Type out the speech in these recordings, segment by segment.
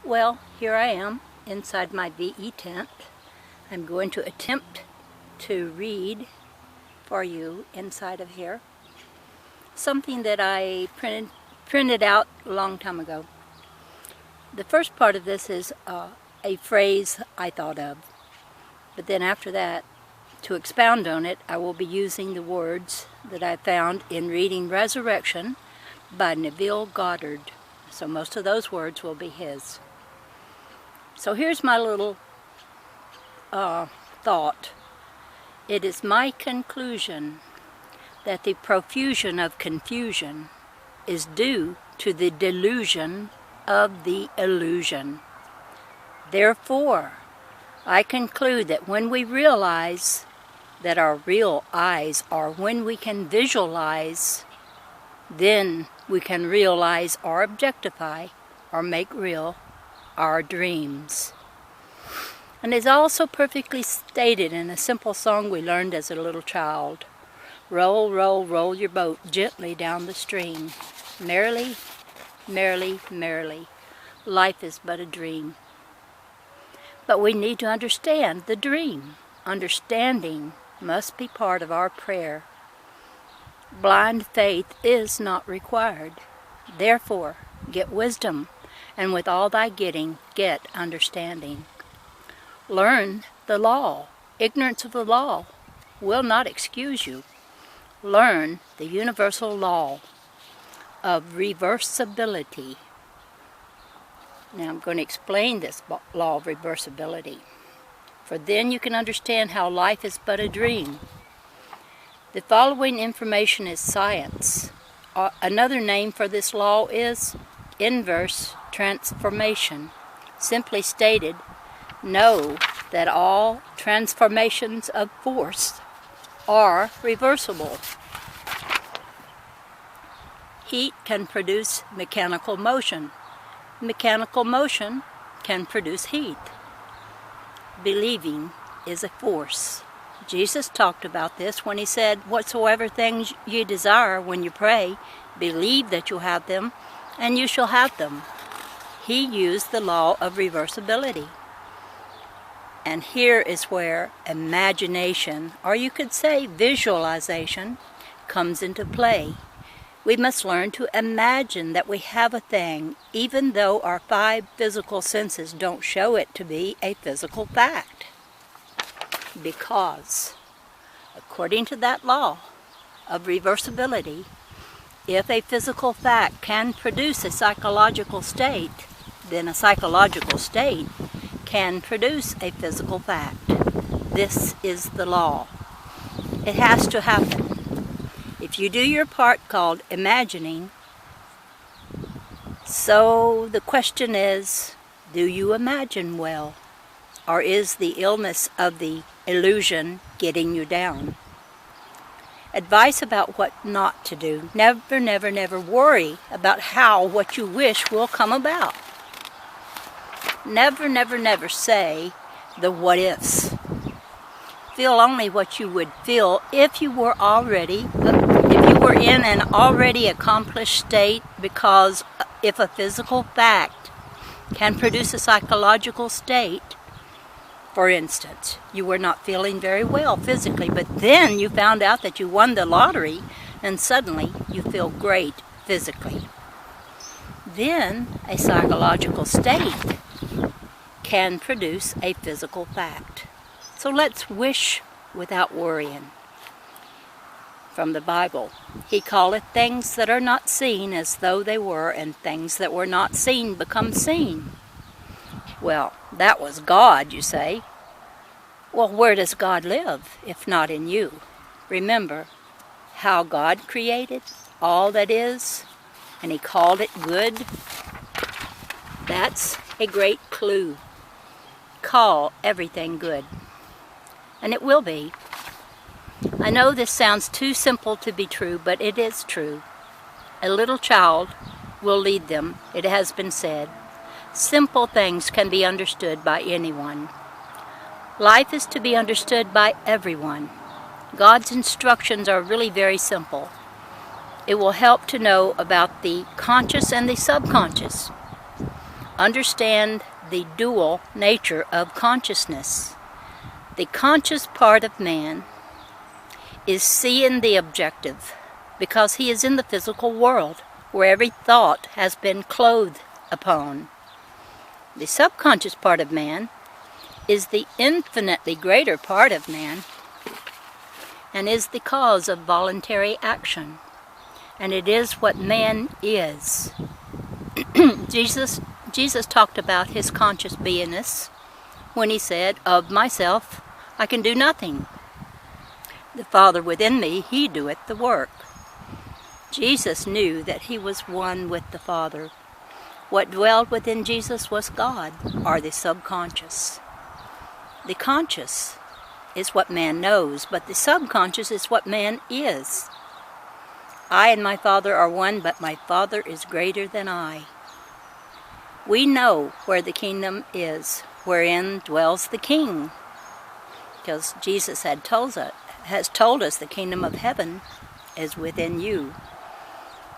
Well, here I am inside my VE tent. I'm going to attempt to read for you inside of here something that I printed out a long time ago. The first part of this is a phrase I thought of, but then after that, to expound on it, I will be using the words that I found in reading Resurrection by Neville Goddard. So most of those words will be his. So here's my little thought. It is my conclusion that the profusion of confusion is due to the delusion of the illusion. Therefore, I conclude that when we realize that our real eyes are when we can visualize, then we can realize or objectify or make real our dreams. And it's also perfectly stated in a simple song we learned as a little child. Roll, roll, roll your boat gently down the stream. Merrily, merrily, merrily. Life is but a dream. But we need to understand the dream. Understanding must be part of our prayer. Blind faith is not required. Therefore, get wisdom, and with all thy getting, get understanding. Learn the law. Ignorance of the law will not excuse you. Learn the universal law of reversibility. Now I'm going to explain this law of reversibility, for then you can understand how life is but a dream. The following information is science. Another name for this law is inverse transformation. Simply stated, know that all transformations of force are reversible. Heat can produce mechanical motion. Mechanical motion can produce heat. Believing is a force. Jesus talked about this when he said, whatsoever things ye desire when you pray, believe that you have them, and you shall have them. He used the law of reversibility. And here is where imagination, or you could say visualization, comes into play. We must learn to imagine that we have a thing, even though our 5 physical senses don't show it to be a physical fact. Because, according to that law of reversibility, if a physical fact can produce a psychological state, then a psychological state can produce a physical fact. This is the law. It has to happen. If you do your part called imagining, so the question is, do you imagine well? Or is the illness of the illusion getting you down? Advice about what not to do. Never, never, never worry about how what you wish will come about. Never, never, never say the what ifs. Feel only what you would feel if you were in an already accomplished state, because if a physical fact can produce a psychological state, for instance, you were not feeling very well physically, but then you found out that you won the lottery, and suddenly you feel great physically. Then a psychological state can produce a physical fact. So let's wish without worrying. From the Bible, he calleth things that are not seen as though they were, and things that were not seen become seen. Well, that was God, you say. Well, where does God live, if not in you? Remember how God created all that is, and he called it good. That's a great clue. Call everything good, and it will be. I know this sounds too simple to be true, but it is true. A little child will lead them, it has been said. Simple things can be understood by anyone. Life is to be understood by everyone. God's instructions are really very simple. It will help to know about the conscious and the subconscious. understand the dual nature of consciousness. The conscious part of man is seeing the objective because he is in the physical world where every thought has been clothed upon. The subconscious part of man is the infinitely greater part of man and is the cause of voluntary action. And it is what man is. Jesus talked about his conscious beingness when he said, "Of myself I can do nothing. The Father within me, he doeth the work." Jesus knew that he was one with the Father. What dwelled within Jesus was God, or the subconscious. The conscious is what man knows, but the subconscious is what man is. I and my Father are one, but my Father is greater than I. We know where the kingdom is, wherein dwells the King, because Jesus has told us the kingdom of heaven is within you.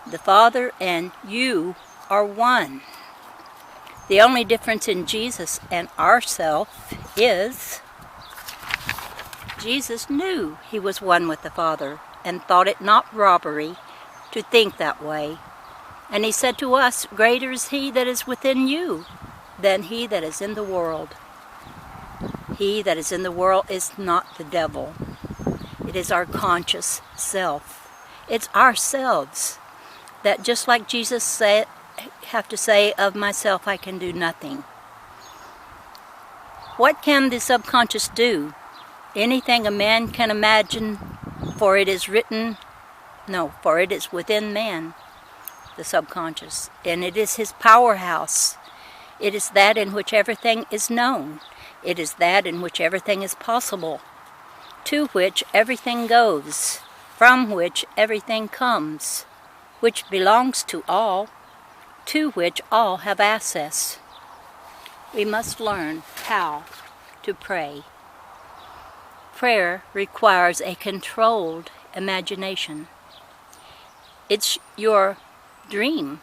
The Father and you are one. The only difference in Jesus and ourself is Jesus knew he was one with the Father and thought it not robbery to think that way. And he said to us, "Greater is he that is within you than he that is in the world." He that is in the world is not the devil. It is our conscious self. It's ourselves that, just like Jesus said, have to say, "Of myself I can do nothing." What can the subconscious do? Anything a man can imagine, for it is written, for it is within man, the subconscious, and it is his powerhouse. It is that in which everything is known. It is that in which everything is possible, to which everything goes, from which everything comes, which belongs to all, to which all have access. We must learn how to pray. Prayer requires a controlled imagination. It's your dream,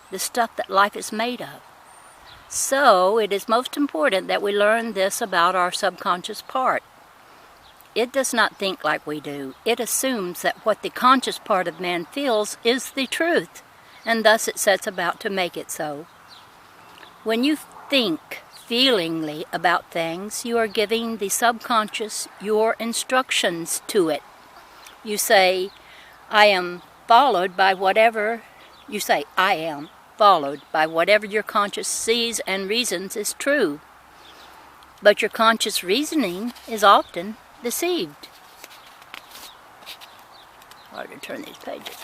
the stuff that life is made of. So it is most important that we learn this about our subconscious part. It does not think like we do. It assumes that what the conscious part of man feels is the truth, and thus it sets about to make it so. When you think feelingly about things, you are giving the subconscious your instructions to it. You say, I am followed by whatever your conscious sees and reasons is true. But your conscious reasoning is often deceived. Hard to turn these pages.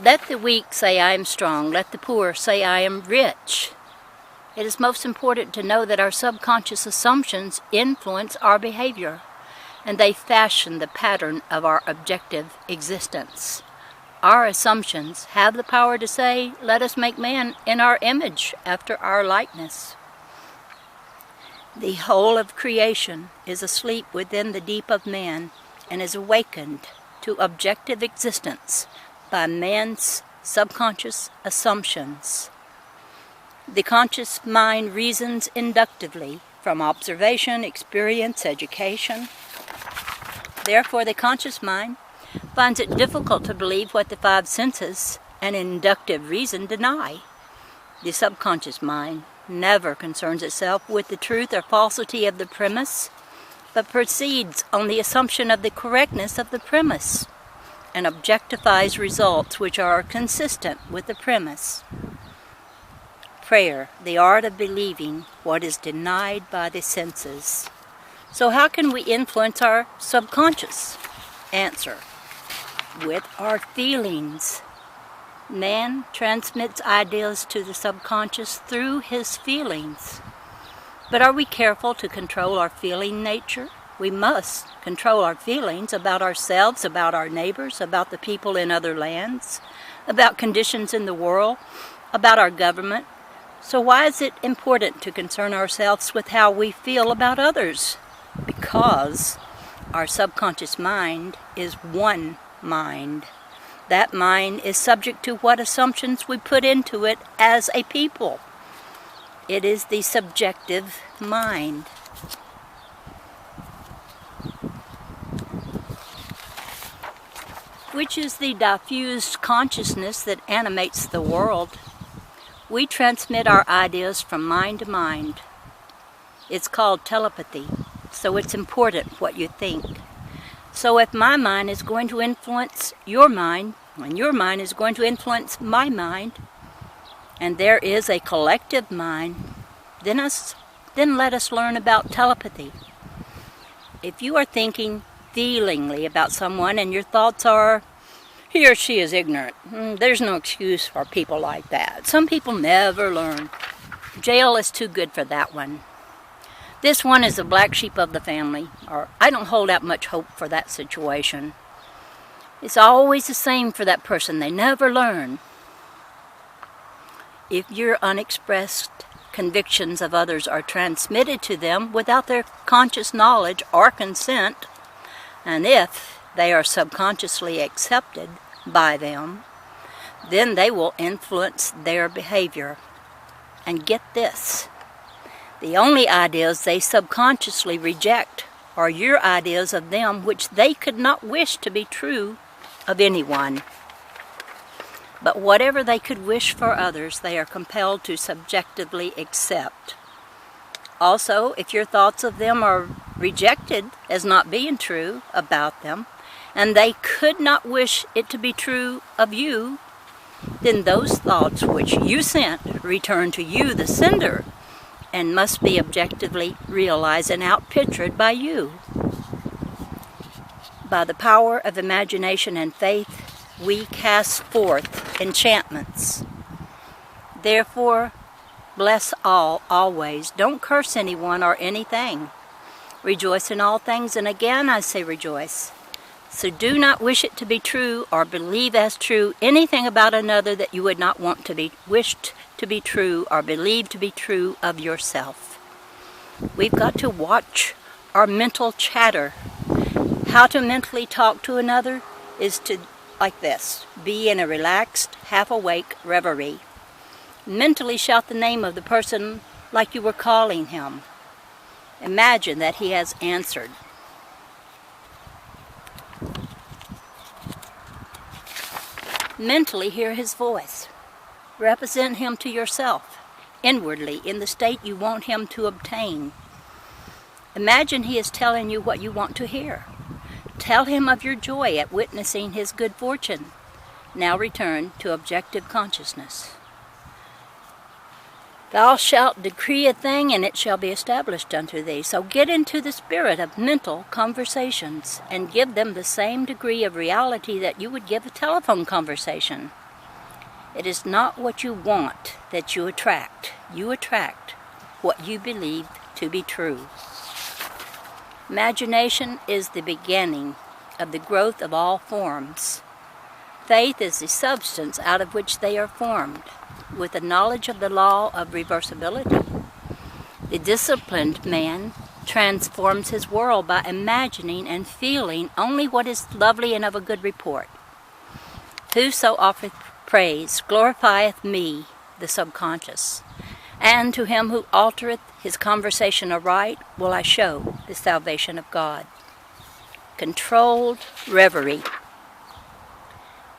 Let the weak say I am strong. Let the poor say I am rich. It is most important to know that our subconscious assumptions influence our behavior, and they fashion the pattern of our objective existence. Our assumptions have the power to say, "Let us make man in our image, after our likeness." The whole of creation is asleep within the deep of man and is awakened to objective existence by man's subconscious assumptions. The conscious mind reasons inductively from observation, experience, education. Therefore, the conscious mind finds it difficult to believe what the five senses and inductive reason deny. The subconscious mind never concerns itself with the truth or falsity of the premise, but proceeds on the assumption of the correctness of the premise, and objectifies results which are consistent with the premise. Prayer, the art of believing what is denied by the senses. So how can we influence our subconscious? Answer: with our feelings. Man transmits ideas to the subconscious through his feelings. But are we careful to control our feeling nature? We must control our feelings about ourselves, about our neighbors, about the people in other lands, about conditions in the world, about our government. So why is it important to concern ourselves with how we feel about others? Because our subconscious mind is one mind. That mind is subject to what assumptions we put into it as a people. It is the subjective mind. Which is the diffused consciousness that animates the world. We transmit our ideas from mind to mind. It's called telepathy, so it's important what you think. So if my mind is going to influence your mind, and your mind is going to influence my mind, and there is a collective mind, then let us learn about telepathy. If you are thinking feelingly about someone and your thoughts are, he or she is ignorant, there's no excuse for people like that. Some people never learn. Jail is too good for that one. This one is the black sheep of the family, or I don't hold out much hope for that situation. It's always the same for that person. They never learn. If your unexpressed convictions of others are transmitted to them without their conscious knowledge or consent, and if they are subconsciously accepted by them, then they will influence their behavior. And get this, the only ideas they subconsciously reject are your ideas of them which they could not wish to be true of anyone. But whatever they could wish for others, they are compelled to subjectively accept. Also, if your thoughts of them are rejected as not being true about them, and they could not wish it to be true of you, then those thoughts which you sent return to you, the sender, and must be objectively realized and outpictured by you. By the power of imagination and faith, we cast forth enchantments. Therefore, bless all, always. Don't curse anyone or anything. Rejoice in all things, and again I say rejoice. So do not wish it to be true or believe as true anything about another that you would not want to be wished to be true or believed to be true of yourself. We've got to watch our mental chatter. How to mentally talk to another is to, like this, be in a relaxed, half-awake reverie. Mentally shout the name of the person like you were calling him. Imagine that he has answered. Mentally hear his voice. Represent him to yourself, inwardly, in the state you want him to obtain. Imagine he is telling you what you want to hear. Tell him of your joy at witnessing his good fortune. Now return to objective consciousness. Thou shalt decree a thing, and it shall be established unto thee. So get into the spirit of mental conversations and give them the same degree of reality that you would give a telephone conversation. It is not what you want that you attract. You attract what you believe to be true. Imagination is the beginning of the growth of all forms. Faith is the substance out of which they are formed, with the knowledge of the law of reversibility. The disciplined man transforms his world by imagining and feeling only what is lovely and of a good report. Whoso offereth praise glorifieth me, the subconscious, and to him who altereth his conversation aright will I show the salvation of God. Controlled reverie.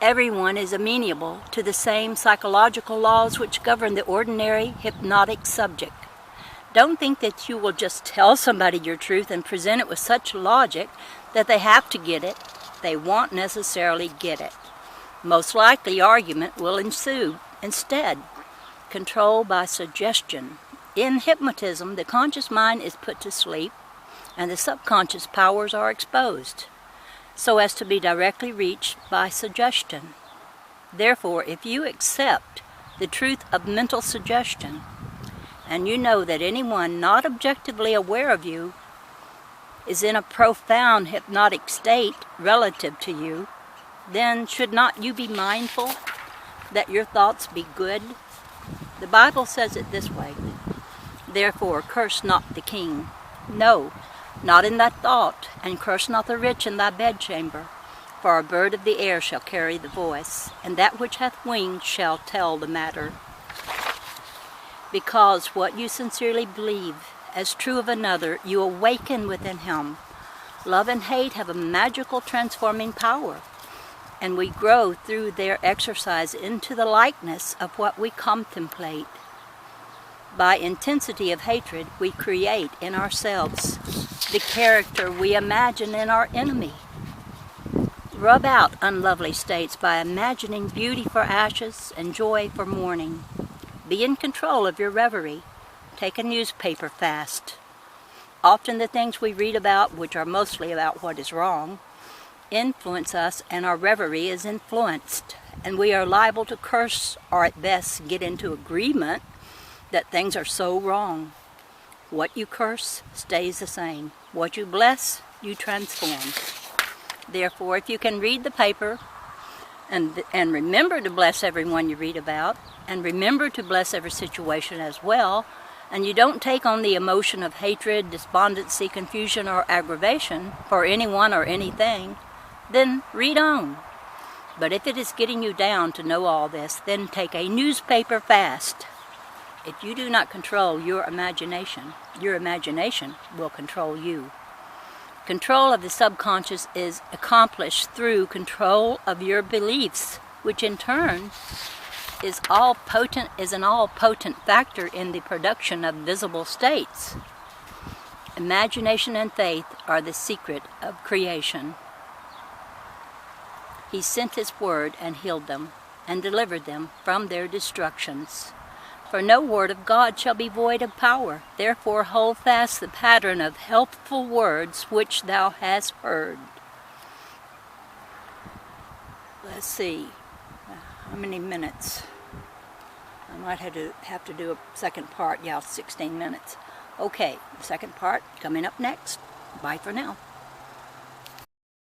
Everyone is amenable to the same psychological laws which govern the ordinary hypnotic subject. Don't think that you will just tell somebody your truth and present it with such logic that they have to get it. They won't necessarily get it. Most likely argument will ensue. Instead, control by suggestion. In hypnotism, the conscious mind is put to sleep and the subconscious powers are exposed, so as to be directly reached by suggestion. Therefore, if you accept the truth of mental suggestion, and you know that anyone not objectively aware of you is in a profound hypnotic state relative to you, then should not you be mindful that your thoughts be good? The Bible says it this way, therefore curse not the king. No, not in thy thought, and curse not the rich in thy bedchamber. For a bird of the air shall carry the voice, and that which hath wings shall tell the matter. because what you sincerely believe as true of another, you awaken within him. Love and hate have a magical transforming power, and we grow through their exercise into the likeness of what we contemplate. By intensity of hatred, we create in ourselves the character we imagine in our enemy. Rub out unlovely states by imagining beauty for ashes and joy for mourning. Be in control of your reverie. Take a newspaper fast. Often the things we read about, which are mostly about what is wrong, influence us, and our reverie is influenced, and we are liable to curse or at best get into agreement that things are so wrong. What you curse stays the same. What you bless, you transform. Therefore, if you can read the paper and remember to bless everyone you read about, and remember to bless every situation as well, and you don't take on the emotion of hatred, despondency, confusion, or aggravation for anyone or anything, then read on. But if it is getting you down to know all this, then take a newspaper fast. If you do not control your imagination will control you. Control of the subconscious is accomplished through control of your beliefs, which in turn is an all-potent factor in the production of visible states. Imagination and faith are the secret of creation. He sent his word and healed them, and delivered them from their destructions. For no word of God shall be void of power. Therefore hold fast the pattern of helpful words which thou hast heard. Let's see, how many minutes? I might have to do a second part. Yeah, 16 minutes. Okay, the second part coming up next. Bye for now.